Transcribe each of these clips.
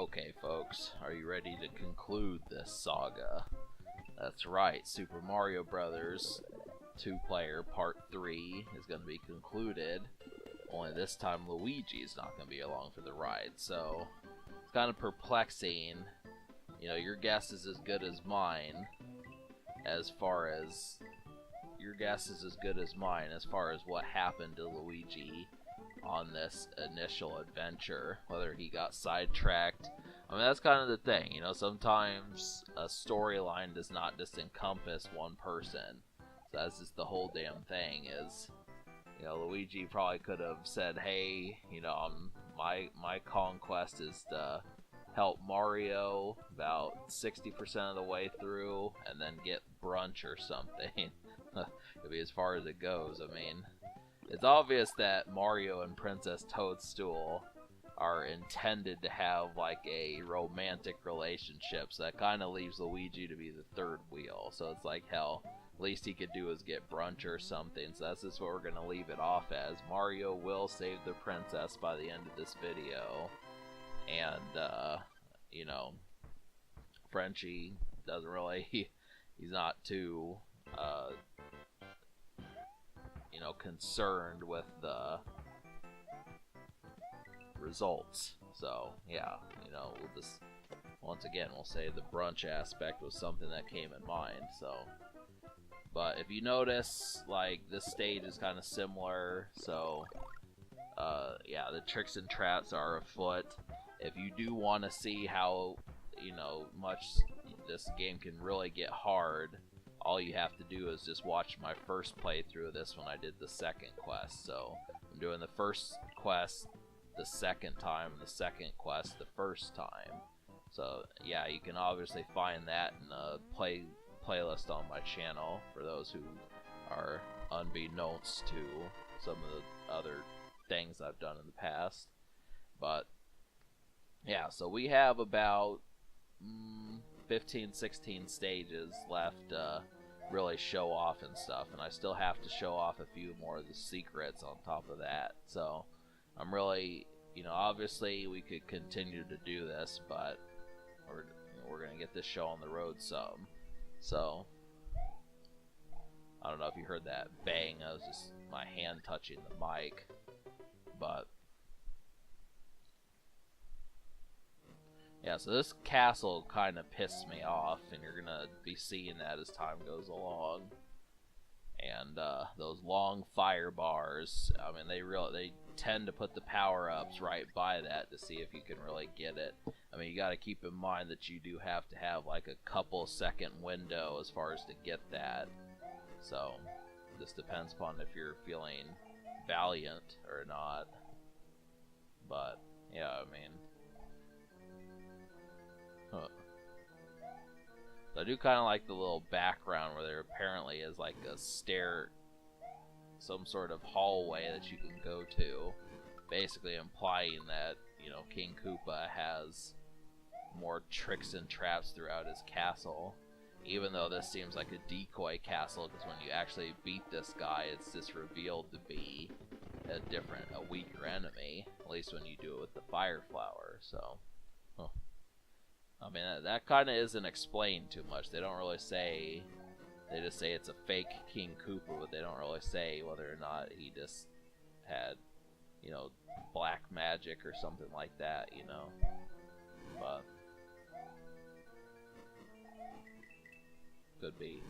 Okay, folks, are you ready to conclude this saga? That's right, Super Mario Bros. 2-player Part 3 is going to be concluded, only this time Luigi's not going to be along for the ride, so it's kind of perplexing. You know, your guess is as good as mine as far as what happened to Luigi on this initial adventure, whether he got sidetracked. I mean, that's kind of the thing, you know, sometimes a storyline does not just encompass one person. So that's just the whole damn thing is, you know, Luigi probably could have said, hey, you know, my conquest is to help Mario about 60% of the way through and then get brunch or something. It'll be as far as it goes. I mean, it's obvious that Mario and Princess Toadstool are intended to have like a romantic relationship, so that kind of leaves Luigi to be the third wheel. So it's like, hell, least he could do is get brunch or something. So that's just what we're gonna leave it off as. Mario will save the princess by the end of this video, and you know, Frenchie doesn't really he's not too you know, concerned with the results. So yeah, you know, we'll just once again we'll say the brunch aspect was something that came in mind. So, but if you notice, like, this stage is kind of similar. So yeah, the tricks and traps are afoot. If you do want to see how, you know, much this game can really get hard, all you have to do is just watch my first playthrough of this when I did the second quest. So I'm doing the first quest the second time and the second quest the first time. So yeah, you can obviously find that in a playlist on my channel for those who are unbeknownst to some of the other things I've done in the past. But yeah, so we have about 15-16 stages left really show off and stuff, and I still have to show off a few more of the secrets on top of that. So I'm really, you know, obviously we could continue to do this, but we're gonna get this show on the road some. So I don't know if you heard that bang, that was just my hand touching the mic. But yeah, so this castle kind of pissed me off, and you're gonna be seeing that as time goes along. And those long fire bars, I mean, they tend to put the power-ups right by that to see if you can really get it. I mean, you got to keep in mind that you do have to have like a couple second window as far as to get that. So this depends upon if you're feeling valiant or not. But yeah, I mean, so I do kind of like the little background where there apparently is like a stair, some sort of hallway that you can go to, basically implying that, you know, King Koopa has more tricks and traps throughout his castle, even though this seems like a decoy castle, because when you actually beat this guy, it's just revealed to be a weaker enemy, at least when you do it with the fire flower. So I mean, that kind of isn't explained too much. They don't really say, they just say it's a fake King Koopa, but they don't really say whether or not he just had, you know, black magic or something like that, you know. But could be.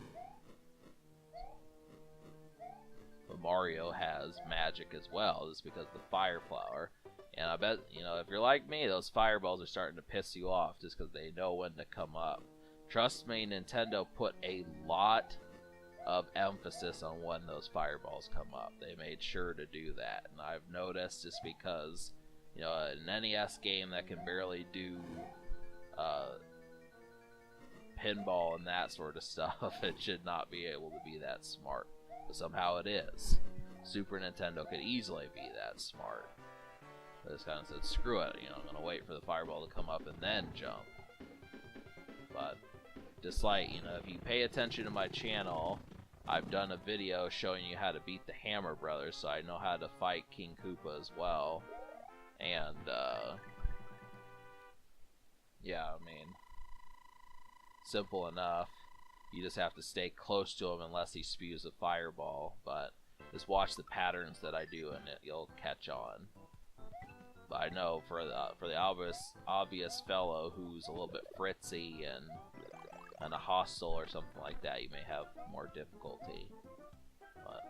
But Mario has magic as well, just because of the fire flower. And I bet, you know, if you're like me, those fireballs are starting to piss you off just because they know when to come up. Trust me, Nintendo put a lot of emphasis on when those fireballs come up. They made sure to do that. And I've noticed just because, you know, an NES game that can barely do pinball and that sort of stuff, it should not be able to be that smart. But somehow it is. Super Nintendo could easily be that smart. I just kind of said, screw it, you know, I'm going to wait for the fireball to come up and then jump. But, just like, you know, if you pay attention to my channel, I've done a video showing you how to beat the Hammer Brothers, so I know how to fight King Koopa as well. And, yeah, I mean, simple enough. You just have to stay close to him unless he spews a fireball, but just watch the patterns that I do and you'll catch on. But I know for the obvious fellow who's a little bit fritzy and a hostile or something like that, you may have more difficulty. But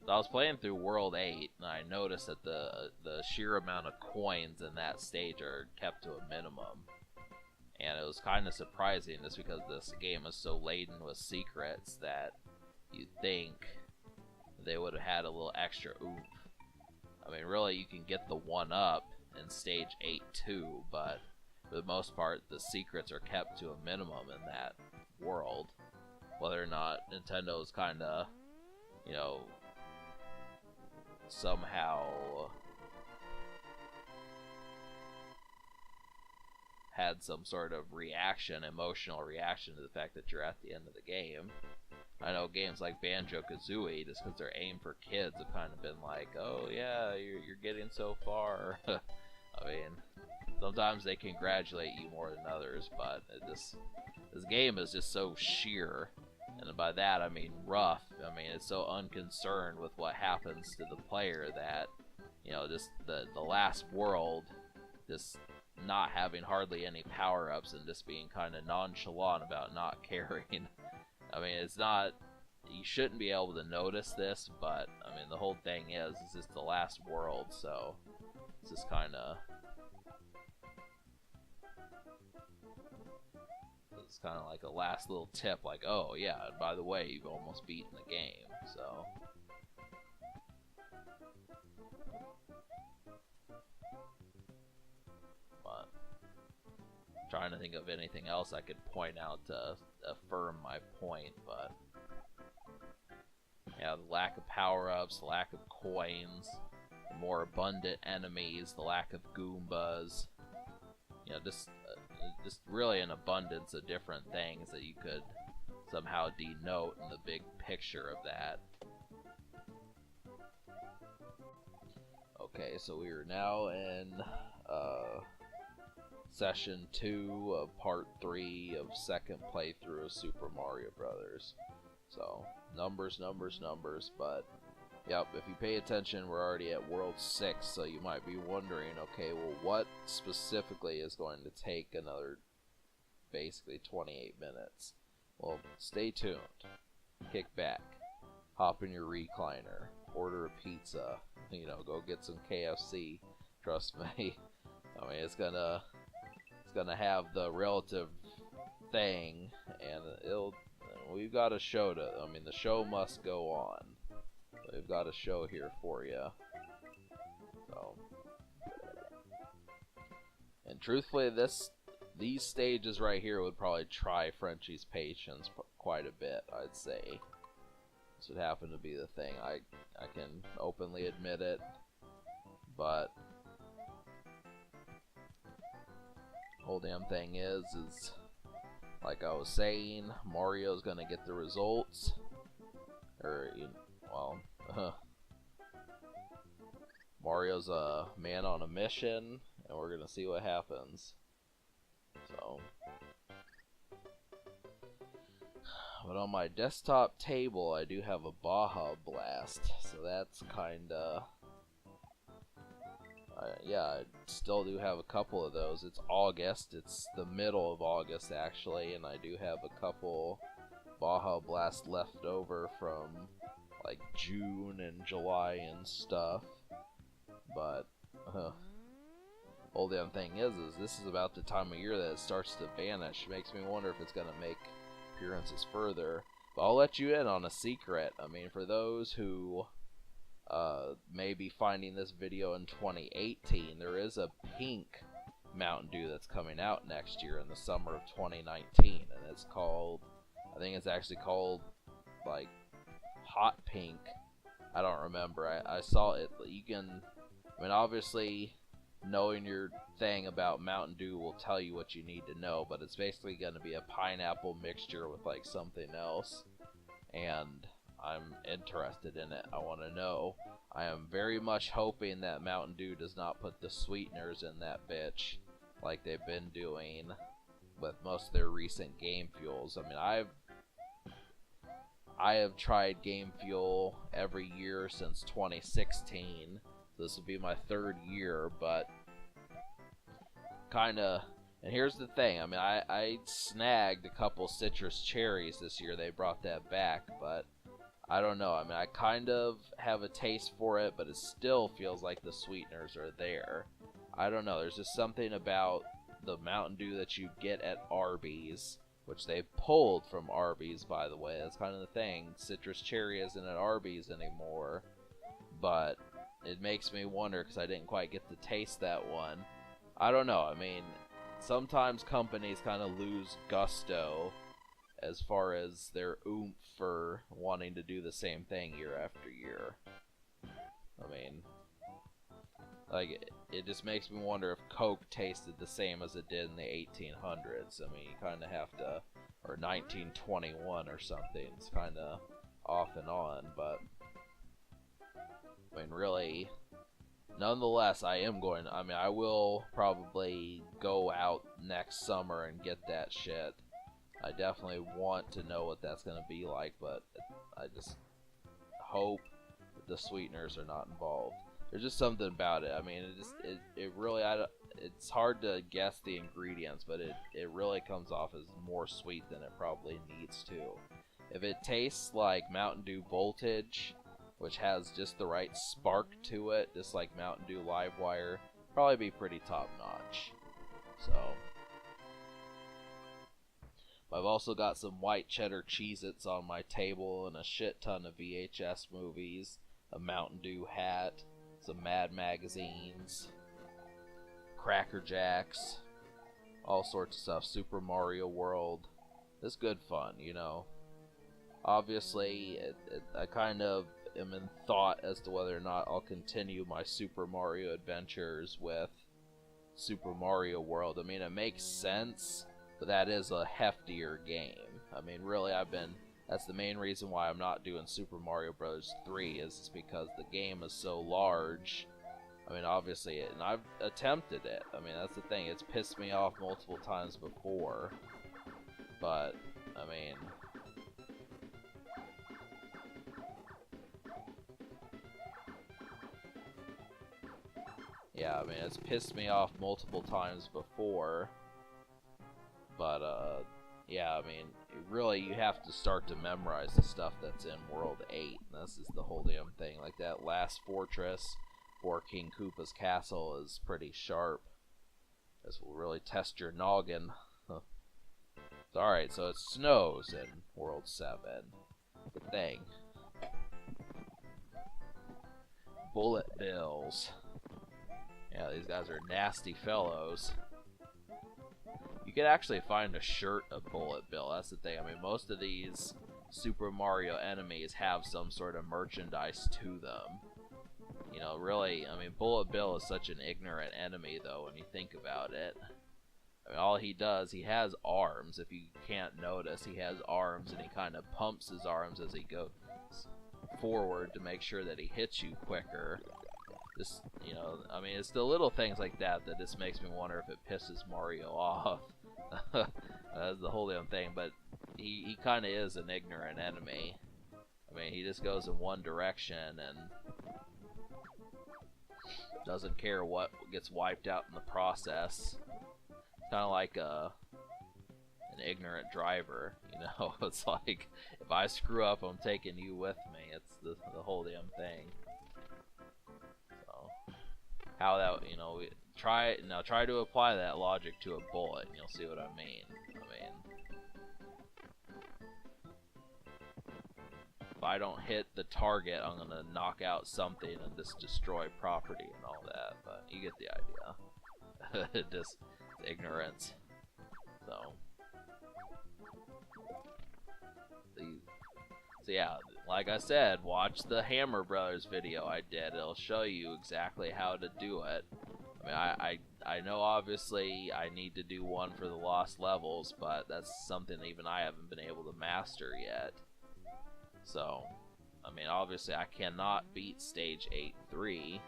so I was playing through World 8, and I noticed that the sheer amount of coins in that stage are kept to a minimum. And it was kind of surprising just because this game is so laden with secrets that you'd think they would have had a little extra oomph. I mean, really, you can get the 1-up in stage 8 too, but for the most part, the secrets are kept to a minimum in that world. Whether or not Nintendo's kind of, you know, somehow had some sort of reaction, emotional reaction to the fact that you're at the end of the game. I know games like Banjo-Kazooie, just because they're aimed for kids, have kind of been like, oh yeah, you're getting so far. I mean, sometimes they congratulate you more than others, but this game is just so sheer, and by that I mean rough. I mean, it's so unconcerned with what happens to the player that, you know, just the last world, just not having hardly any power-ups and just being kind of nonchalant about not caring. I mean, it's not, you shouldn't be able to notice this, but, I mean, the whole thing is just the last world, so it's just kind of, it's kind of like a last little tip, like, oh, yeah, and by the way, you've almost beaten the game, so. But, I'm trying to think of anything else I could point out to affirm my point, but yeah, the lack of power-ups, the lack of coins, the more abundant enemies, the lack of Goombas, you know, just really an abundance of different things that you could somehow denote in the big picture of that. Okay, so we are now in Session 2 of Part 3 of second playthrough of Super Mario Brothers. So, numbers, but, yep, if you pay attention, we're already at World 6, so you might be wondering, okay, well, what specifically is going to take another, basically, 28 minutes? Well, stay tuned. Kick back. Hop in your recliner. Order a pizza. You know, go get some KFC. Trust me. I mean, it's gonna have the relative thing, and we've got a show to, I mean, the show must go on. We've got a show here for you. So, and truthfully, these stages right here would probably try Frenchie's patience quite a bit, I'd say. This would happen to be the thing. I can openly admit it, but whole damn thing is like I was saying, Mario's gonna get the results, or well, Mario's a man on a mission, and we're gonna see what happens. So, but on my desktop table, I do have a Baja Blast, so that's kinda. Yeah, I still do have a couple of those. It's August. It's the middle of August, actually, and I do have a couple Baja Blast left over from, like, June and July and stuff. But, whole damn thing is this is about the time of year that it starts to vanish. Makes me wonder if it's going to make appearances further. But I'll let you in on a secret. I mean, for those who maybe finding this video in 2018, there is a pink Mountain Dew that's coming out next year in the summer of 2019, and it's called, I think it's actually called, like, Hot Pink. I don't remember. I saw it. You can, I mean, obviously, knowing your thing about Mountain Dew will tell you what you need to know, but it's basically going to be a pineapple mixture with, like, something else, and I'm interested in it. I want to know. I am very much hoping that Mountain Dew does not put the sweeteners in that bitch like they've been doing with most of their recent Game Fuels. I mean, I have tried Game Fuel every year since 2016. So this will be my 3rd year, but kinda. And here's the thing, I mean, I snagged a couple citrus cherries this year. They brought that back, but I don't know. I mean, I kind of have a taste for it, but it still feels like the sweeteners are there. I don't know. There's just something about the Mountain Dew that you get at Arby's, which they pulled from Arby's, by the way. That's kind of the thing. Citrus cherry isn't at Arby's anymore, but it makes me wonder because I didn't quite get to taste that one. I don't know. I mean, sometimes companies kind of lose gusto as far as their oomph for wanting to do the same thing year after year. I mean, like, it just makes me wonder if Coke tasted the same as it did in the 1800s. I mean, you kind of have to, or 1921 or something. It's kind of off and on, but I mean, really, nonetheless, I will probably go out next summer and get that shit. I definitely want to know what that's going to be like, but I just hope that the sweeteners are not involved. There's just something about it. I mean, it really, it's hard to guess the ingredients, but it really comes off as more sweet than it probably needs to. If it tastes like Mountain Dew Voltage, which has just the right spark to it, just like Mountain Dew Livewire, probably be pretty top notch. So, I've also got some white cheddar Cheez-Its on my table and a shit ton of VHS movies, a Mountain Dew hat, some Mad magazines, Cracker Jacks, all sorts of stuff, Super Mario World. It's good fun, you know. Obviously, I kind of am in thought as to whether or not I'll continue my Super Mario adventures with Super Mario World. I mean, it makes sense, but that is a heftier game. I mean, really, that's the main reason why I'm not doing Super Mario Bros. 3, is because the game is so large. I mean, obviously, and I've attempted it. I mean, that's the thing. It's pissed me off multiple times before. But, I mean, yeah, I mean, it's pissed me off multiple times before. But, yeah, I mean, really, you have to start to memorize the stuff that's in World 8. And this is the whole damn thing. Like, that last fortress for King Koopa's castle is pretty sharp. This will really test your noggin. Alright, so it snows in World 7. Good thing. Bullet bills. Yeah, these guys are nasty fellows. You could actually find a shirt of Bullet Bill. That's the thing. I mean, most of these Super Mario enemies have some sort of merchandise to them. You know, really, I mean, Bullet Bill is such an ignorant enemy, though, when you think about it. I mean, all he does, he has arms. If you can't notice, he has arms, and he kind of pumps his arms as he goes forward to make sure that he hits you quicker. Just, you know, I mean, it's the little things like that that just makes me wonder if it pisses Mario off. That's the whole damn thing, but he kind of is an ignorant enemy. I mean, he just goes in one direction and doesn't care what gets wiped out in the process. Kind of like an ignorant driver, you know. It's like, if I screw up, I'm taking you with me. It's the whole damn thing. So, how that, you know, try to apply that logic to a bullet, and you'll see what I mean. If I don't hit the target, I'm gonna knock out something and just destroy property and all that. But you get the idea. Just ignorance. So yeah, like I said, watch the Hammer Brothers video I did. It'll show you exactly how to do it. I mean, I know obviously I need to do one for the lost levels, but that's something even I haven't been able to master yet. So, I mean, obviously I cannot beat stage 8-3.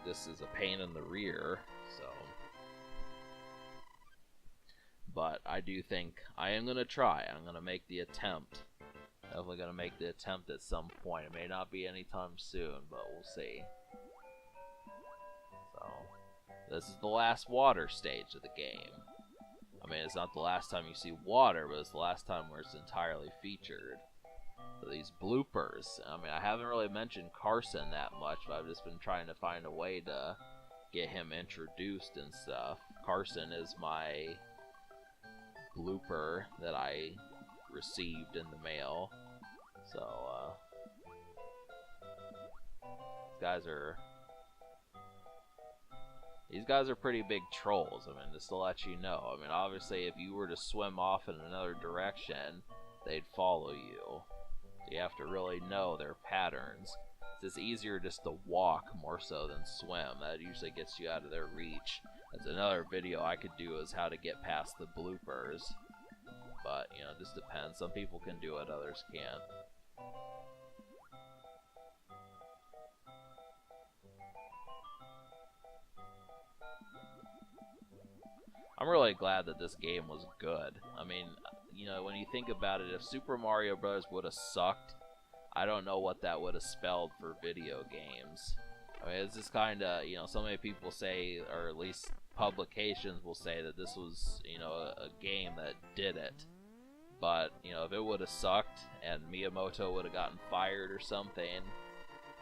This is a pain in the rear, so. But I do think I am going to try. I'm going to make the attempt. Definitely going to make the attempt at some point. It may not be anytime soon, but we'll see. So, this is the last water stage of the game. I mean, it's not the last time you see water, but it's the last time where it's entirely featured. So these bloopers. I mean, I haven't really mentioned Carson that much, but I've just been trying to find a way to get him introduced and stuff. Carson is my blooper that I received in the mail. So, these guys are pretty big trolls. I mean, just to let you know. I mean, obviously, if you were to swim off in another direction, they'd follow you. You have to really know their patterns. It's easier just to walk more so than swim. That usually gets you out of their reach. That's another video I could do, is how to get past the bloopers. But, you know, it just depends. Some people can do it, others can't. I'm really glad that this game was good. I mean, you know, when you think about it, if Super Mario Bros. Would have sucked, I don't know what that would have spelled for video games. I mean, it's just kind of, you know, so many people say, or at least publications will say, that this was, you know, a game that did it. But, you know, if it would have sucked and Miyamoto would have gotten fired or something,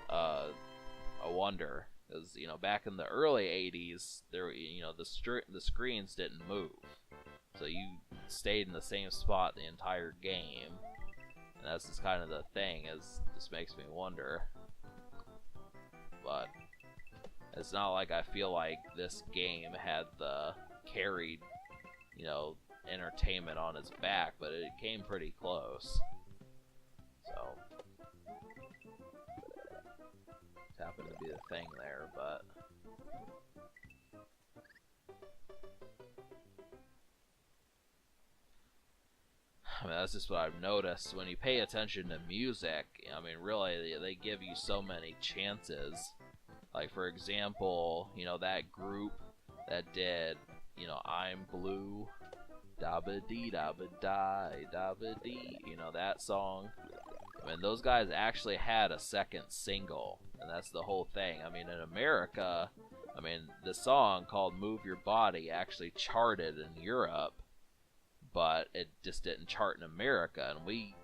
I wonder. Because, you know, back in the early 80s, there, you know, the screens didn't move. So you stayed in the same spot the entire game. And that's just kind of the thing, is just makes me wonder. But it's not like I feel like this game had the carried, you know, entertainment on its back, but it came pretty close. So it happened to be the thing there, but I mean, that's just what I've noticed. When you pay attention to music, I mean, really, they give you so many chances. Like, for example, you know, that group that did, you know, I'm Blue, da-ba-dee, da-ba-die, da-ba-dee, you know, that song. I mean, those guys actually had a second single, and that's the whole thing. I mean, in America, I mean, the song called Move Your Body actually charted in Europe, but it just didn't chart in America, and we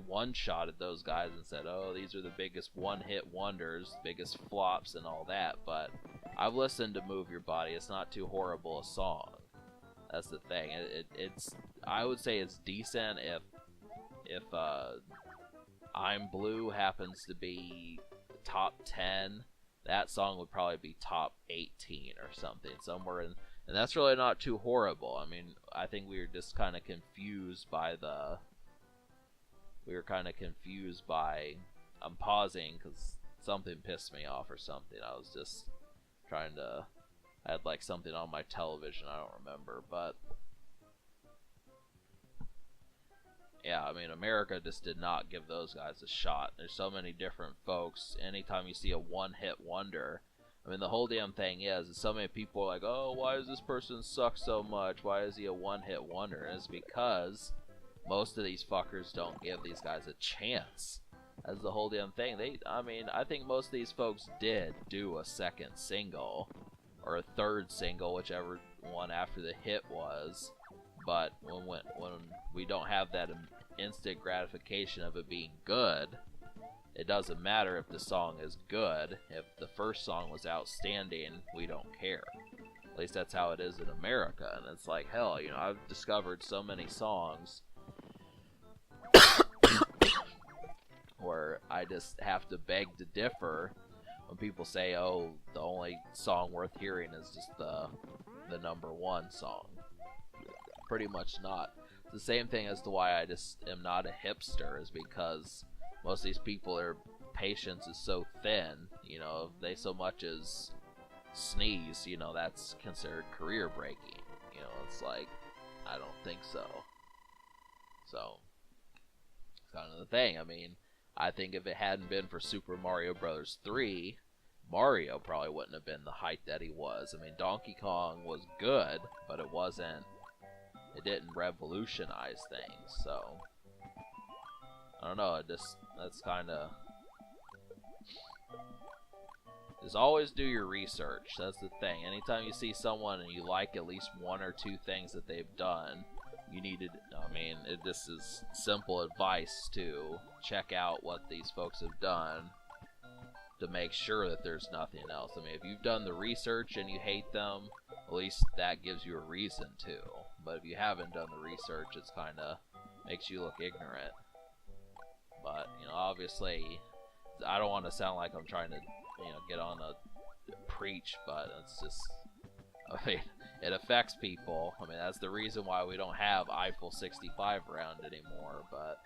one-shotted those guys and said, oh, these are the biggest one-hit wonders, biggest flops and all that. But I've listened to Move Your Body. It's not too horrible a song. That's the thing. It's I would say it's decent. If I'm Blue happens to be top 10, that song would probably be top 18 or something, somewhere in. And that's really not too horrible. I mean, I think we were just kind of confused by the... I'm pausing because something pissed me off or something. I was just trying to... I had like something on my television, I don't remember, but... Yeah, I mean, America just did not give those guys a shot. There's so many different folks. Anytime you see a one-hit wonder... I mean, the whole damn thing is so many people are like, oh, why does this person suck so much? Why is he a one-hit wonder? And it's because most of these fuckers don't give these guys a chance. That's the whole damn thing. I mean, I think most of these folks did do a second single, or a third single, whichever one after the hit was. But when we don't have that instant gratification of it being good, it doesn't matter if the song is good. If the first song was outstanding, we don't care. At least that's how it is in America. And it's like, hell, you know, I've discovered so many songs where I just have to beg to differ when people say, oh, the only song worth hearing is just the number one song. Pretty much not. It's the same thing as to why I just am not a hipster, is because most of these people, their patience is so thin, you know, if they so much as sneeze, you know, that's considered career breaking. You know, it's like, I don't think so. So, it's kind of the thing. I mean, I think if it hadn't been for Super Mario Bros. 3, Mario probably wouldn't have been the height that he was. I mean, Donkey Kong was good, but it didn't revolutionize things, so I don't know, that's kind of, just always do your research. That's the thing. Anytime you see someone and you like at least one or two things that they've done, you need to, I mean, this is simple advice to check out what these folks have done to make sure that there's nothing else. I mean, if you've done the research and you hate them, at least that gives you a reason to. But if you haven't done the research, it's kind of makes you look ignorant. But, you know, obviously, I don't want to sound like I'm trying to, you know, get on a preach, but it's just, I mean, it affects people. I mean, that's the reason why we don't have Eiffel 65 around anymore, but,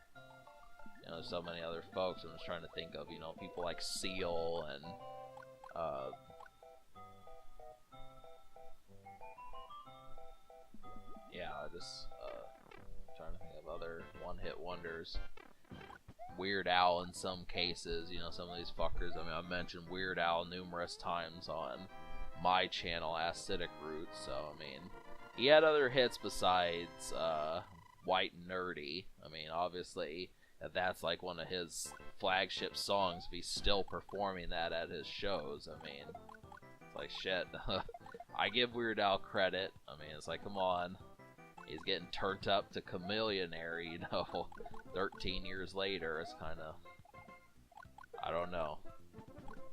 you know, there's so many other folks. I'm just trying to think of, you know, people like Seal and, yeah, just, trying to think of other one-hit wonders. Weird Al in some cases, you know, some of these fuckers. I mean, I've mentioned Weird Al numerous times on my channel, Acidic Roots, so, I mean, he had other hits besides, White and Nerdy. I mean, obviously, that's like one of his flagship songs, if he's still performing that at his shows. I mean, it's like, shit. I give Weird Al credit. I mean, it's like, come on. He's getting turned up to Chameleonaire, you know, 13 years later. It's kind of, I don't know.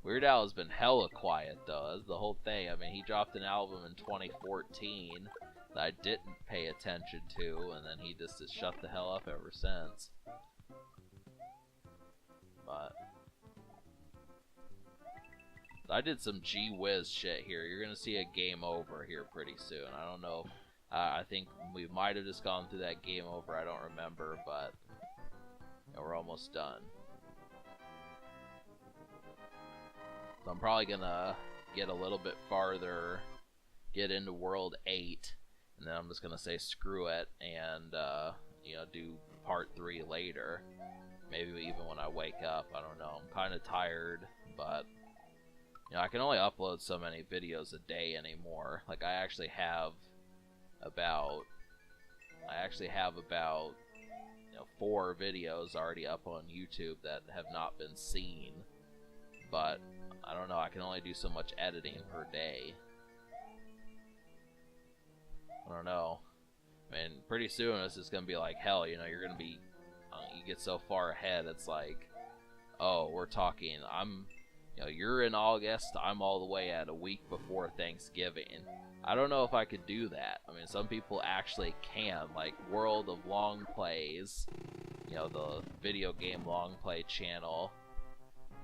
Weird Al has been hella quiet, though. That's the whole thing. I mean, he dropped an album in 2014 that I didn't pay attention to, and then he just has shut the hell up ever since. But I did some gee whiz shit here. You're gonna see a game over here pretty soon. I don't know. I think we might have just gone through that game over. I don't remember, but you know, we're almost done. So I'm probably gonna get a little bit farther, get into World 8, and then I'm just gonna say screw it and you know, do part 3 later. Maybe even when I wake up. I don't know. I'm kind of tired, but you know, I can only upload so many videos a day anymore. Like, I actually have about you know, 4 videos already up on YouTube that have not been seen, but I don't know, I can only do so much editing per day. I don't know. I mean, pretty soon this is gonna be like hell, you know, you're gonna be, you get so far ahead, it's like, oh, we're talking, you know, you're in August, I'm all the way at a week before Thanksgiving. I don't know if I could do that. I mean, some people actually can, like World of Long Plays, you know, the video game long play channel.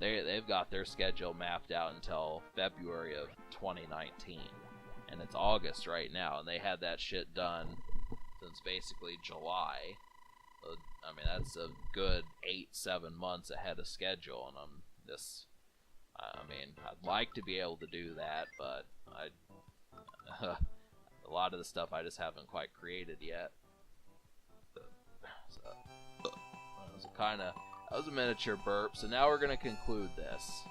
They've got their schedule mapped out until February of 2019, and it's August right now, and they had that shit done since basically July. I mean, that's a good 8-7 months ahead of schedule, and I'm just, I mean, I'd like to be able to do that, but a lot of the stuff I just haven't quite created yet. So, that was a miniature burp. So now we're gonna conclude this.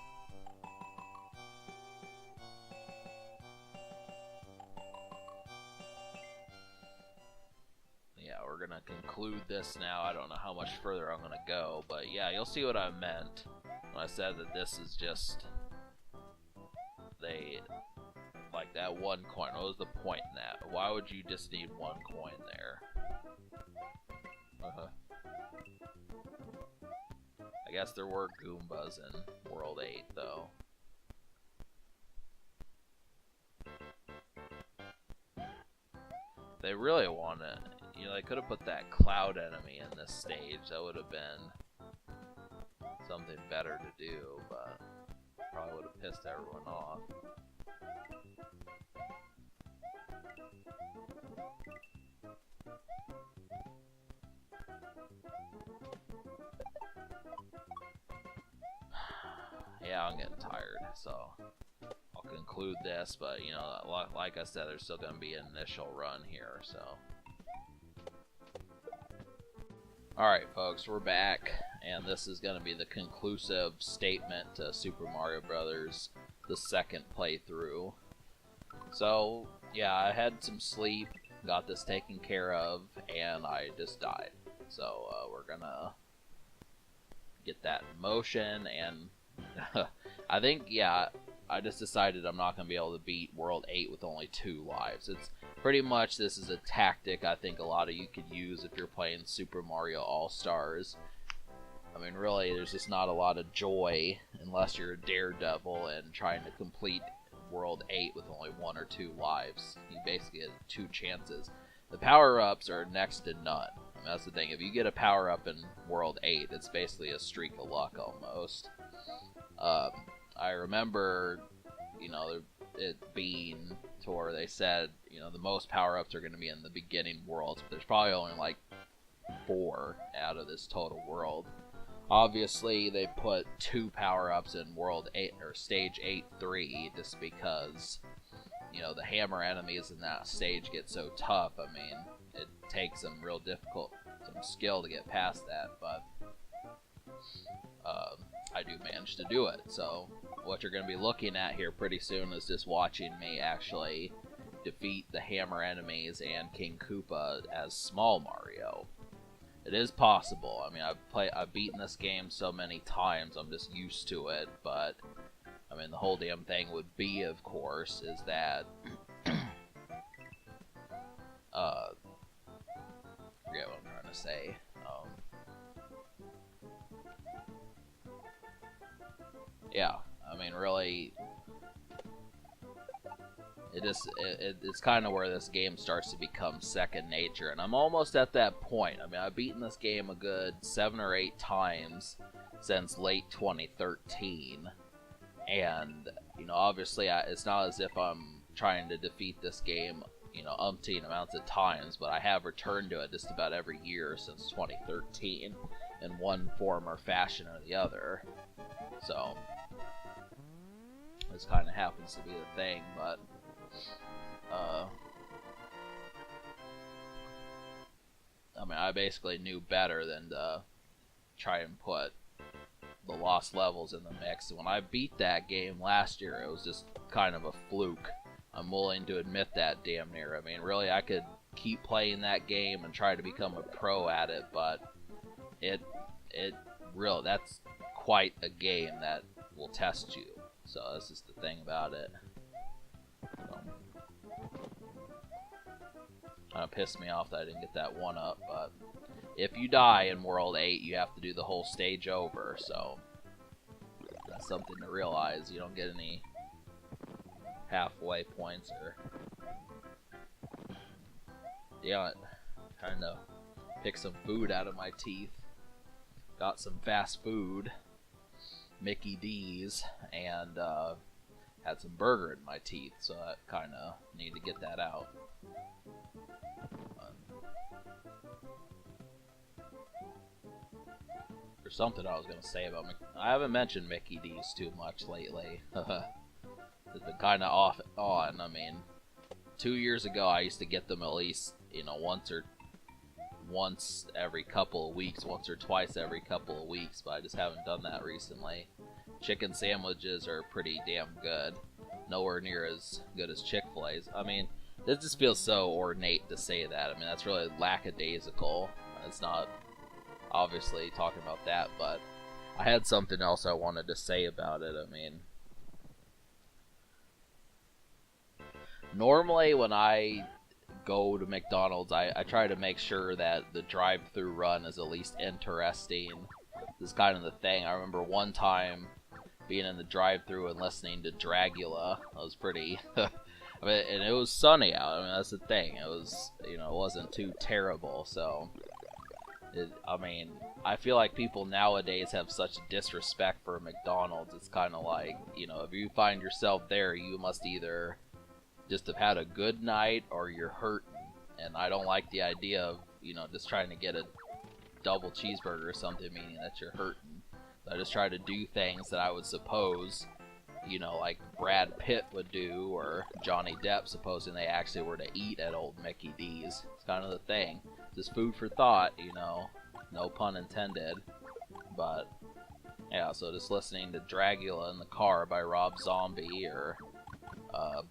Yeah, we're gonna conclude this now. I don't know how much further I'm gonna go, but yeah, you'll see what I meant when I said that this is just like that one coin. What was the point in that? Why would you just need one coin there? I guess there were Goombas in World 8, though. They really want to, you know, they could have put that cloud enemy in this stage. That would have been something better to do, but probably would have pissed everyone off. Yeah, I'm getting tired, so I'll conclude this, but, you know, like I said, there's still going to be an initial run here, so Alright folks, we're back, and this is going to be the conclusive statement to Super Mario Brothers, the second playthrough. So, yeah, I had some sleep, got this taken care of, and I just died. So, we're gonna get that in motion, and I think, yeah, I just decided I'm not going to be able to beat World 8 with only 2 lives. It's pretty much, this is a tactic I think a lot of you could use if you're playing Super Mario All-Stars. I mean, really, there's just not a lot of joy unless you're a daredevil and trying to complete World 8 with only 1 or 2 lives. You basically get 2 chances. The power-ups are next to none. I mean, that's the thing. If you get a power-up in World 8, it's basically a streak of luck almost. I remember, you know, it being to where they said, you know, the most power-ups are going to be in the beginning worlds, but there's probably only like 4 out of this total world. Obviously, they put 2 power-ups in World 8 or Stage 8-3 just because, you know, the hammer enemies in that stage get so tough. I mean, it takes some real some skill to get past that, but I do manage to do it. So what you're going to be looking at here pretty soon is just watching me actually defeat the hammer enemies and King Koopa as Small Mario. It is possible. I mean, I've beaten this game so many times, I'm just used to it, but I mean, the whole damn thing would be, of course, is that forget what I'm trying to say. Yeah, I mean, really, it's kind of where this game starts to become second nature, and I'm almost at that point. I mean, I've beaten this game a good 7 or 8 times since late 2013, and, you know, obviously, it's not as if I'm trying to defeat this game, you know, umpteen amounts of times, but I have returned to it just about every year since 2013 in one form or fashion or the other. So this kind of happens to be the thing, but I mean, I basically knew better than to try and put the lost levels in the mix. When I beat that game last year, it was just kind of a fluke. I'm willing to admit that, damn near. I mean, really, I could keep playing that game and try to become a pro at it, but that's quite a game that will test you. So that's just the thing about it. Kind of pissed me off that I didn't get that 1-up, but if you die in World 8, you have to do the whole stage over, so that's something to realize. You don't get any halfway points or... Yeah, trying to pick some food out of my teeth. Got some fast food, Mickey D's, and had some burger in my teeth, so I kind of need to get that out. There's something I was going to say about I haven't mentioned Mickey D's too much lately. It's been kind of off and on. I mean, 2 years ago I used to get them at least, you know, once every couple of weeks, once or twice every couple of weeks, but I just haven't done that recently. Chicken sandwiches are pretty damn good. Nowhere near as good as Chick-fil-A's. I mean, this just feels so ornate to say that. I mean, that's really lackadaisical. It's not obviously talking about that, but I had something else I wanted to say about it. I mean, normally when I go to McDonald's, I try to make sure that the drive-thru run is at least interesting. This is kind of the thing. I remember one time being in the drive-thru and listening to Dragula. That was pretty... I mean, and it was sunny out. I mean, that's the thing. It was, you know, it wasn't too terrible, so... I mean, I feel like people nowadays have such disrespect for McDonald's. It's kind of like, you know, if you find yourself there, you must either just have had a good night or you're hurting. And I don't like the idea of, you know, just trying to get a double cheeseburger or something, meaning that you're hurting. So I just try to do things that I would suppose, you know, like Brad Pitt would do, or Johnny Depp, supposing they actually were to eat at old Mickey D's. It's kind of the thing. Just food for thought, you know. no pun intended. But yeah, so just listening to Dragula in the Car by Rob Zombie, or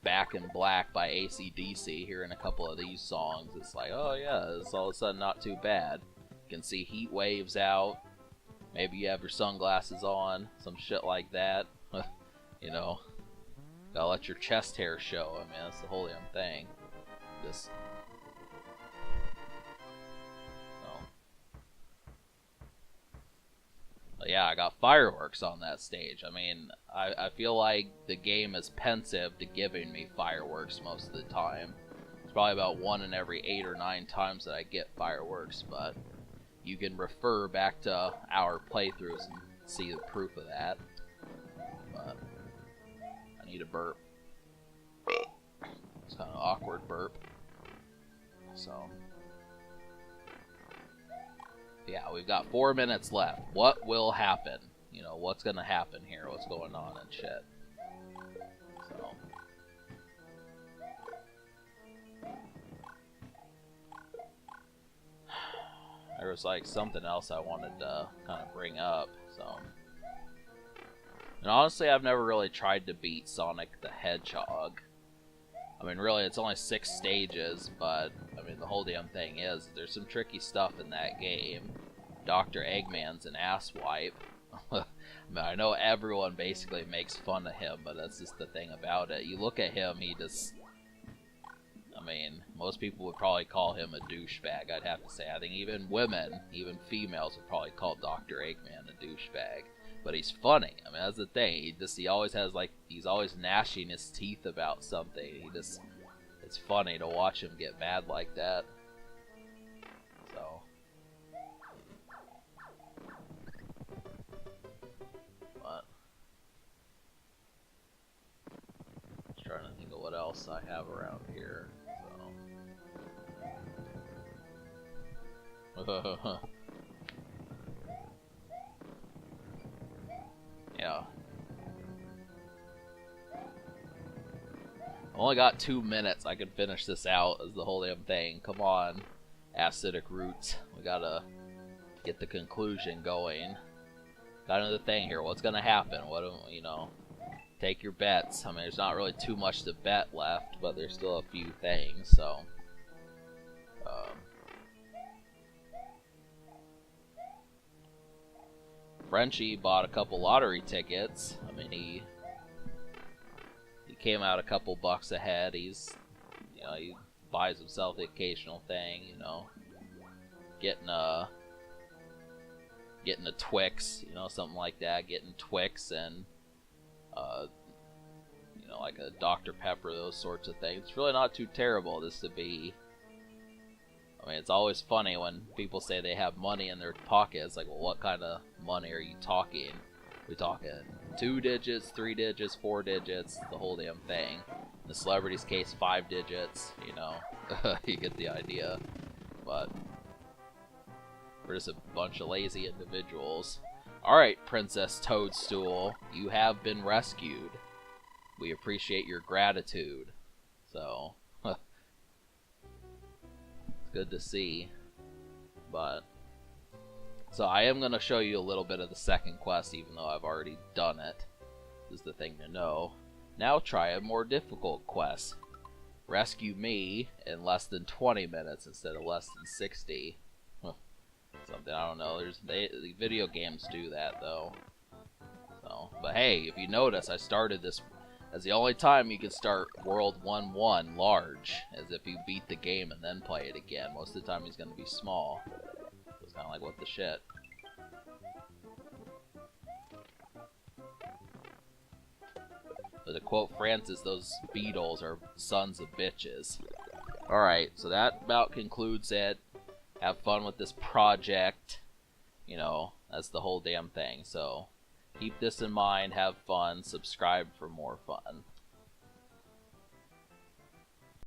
Back in Black by AC/DC, hearing a couple of these songs, it's like, oh yeah, it's all of a sudden not too bad. You can see heat waves out, maybe you have your sunglasses on, some shit like that. You know, gotta let your chest hair show. I mean, that's the whole damn thing. This. But yeah, I got fireworks on that stage. I mean, I feel like the game is pensive to giving me fireworks most of the time. It's probably about 1 in every 8 or 9 times that I get fireworks, but you can refer back to our playthroughs and see the proof of that. But I need a burp. It's kind of an awkward burp. So yeah, we've got 4 minutes left. What will happen? You know, what's gonna happen here? What's going on and shit? So there was like something else I wanted to kind of bring up. So, and honestly, I've never really tried to beat Sonic the Hedgehog. I mean, really, it's only 6 stages, but, I mean, the whole damn thing is, there's some tricky stuff in that game. Dr. Eggman's an asswipe. I mean, I know everyone basically makes fun of him, but that's just the thing about it. You look at him, he just... I mean, most people would probably call him a douchebag, I'd have to say. I think even women, even females, would probably call Dr. Eggman a douchebag. But he's funny. I mean, that's the thing. He always has, like, he's always gnashing his teeth about something. It's funny to watch him get mad like that. So. But. Just trying to think of what else I have around here. So. Yeah. I only got 2 minutes. I can finish this out as the whole damn thing. Come on, Acidic Roots. We gotta get the conclusion going. Got another thing here. What's gonna happen? What, you know? Take your bets. I mean, there's not really too much to bet left, but there's still a few things. So, Frenchie bought a couple lottery tickets. I mean, he came out a couple bucks ahead. He's, you know, he buys himself the occasional thing, you know, getting a Twix, you know, something like that, getting Twix and, you know, like a Dr. Pepper, those sorts of things. It's really not too terrible just to be... I mean, it's always funny when people say they have money in their pocket. It's like, well, what kind of money are you talking? We talking 2 digits, 3 digits, 4 digits, the whole damn thing. In the celebrity's case, 5 digits, you know. You get the idea. But we're just a bunch of lazy individuals. Alright, Princess Toadstool, you have been rescued. We appreciate your gratitude. So, good to see. But so I am going to show you a little bit of the second quest, even though I've already done it. This is the thing to know. Now try a more difficult quest. Rescue me in less than 20 minutes instead of less than 60. Something, I don't know. The video games do that though. So, but hey, if you notice, I started this as the only time you can start World 1-1 large, as if you beat the game and then play it again. Most of the time he's going to be small. So it's kind of like, what the shit. But to quote Francis, those beetles are sons of bitches. Alright, so that about concludes it. Have fun with this project. You know, that's the whole damn thing. So keep this in mind, have fun, subscribe for more fun.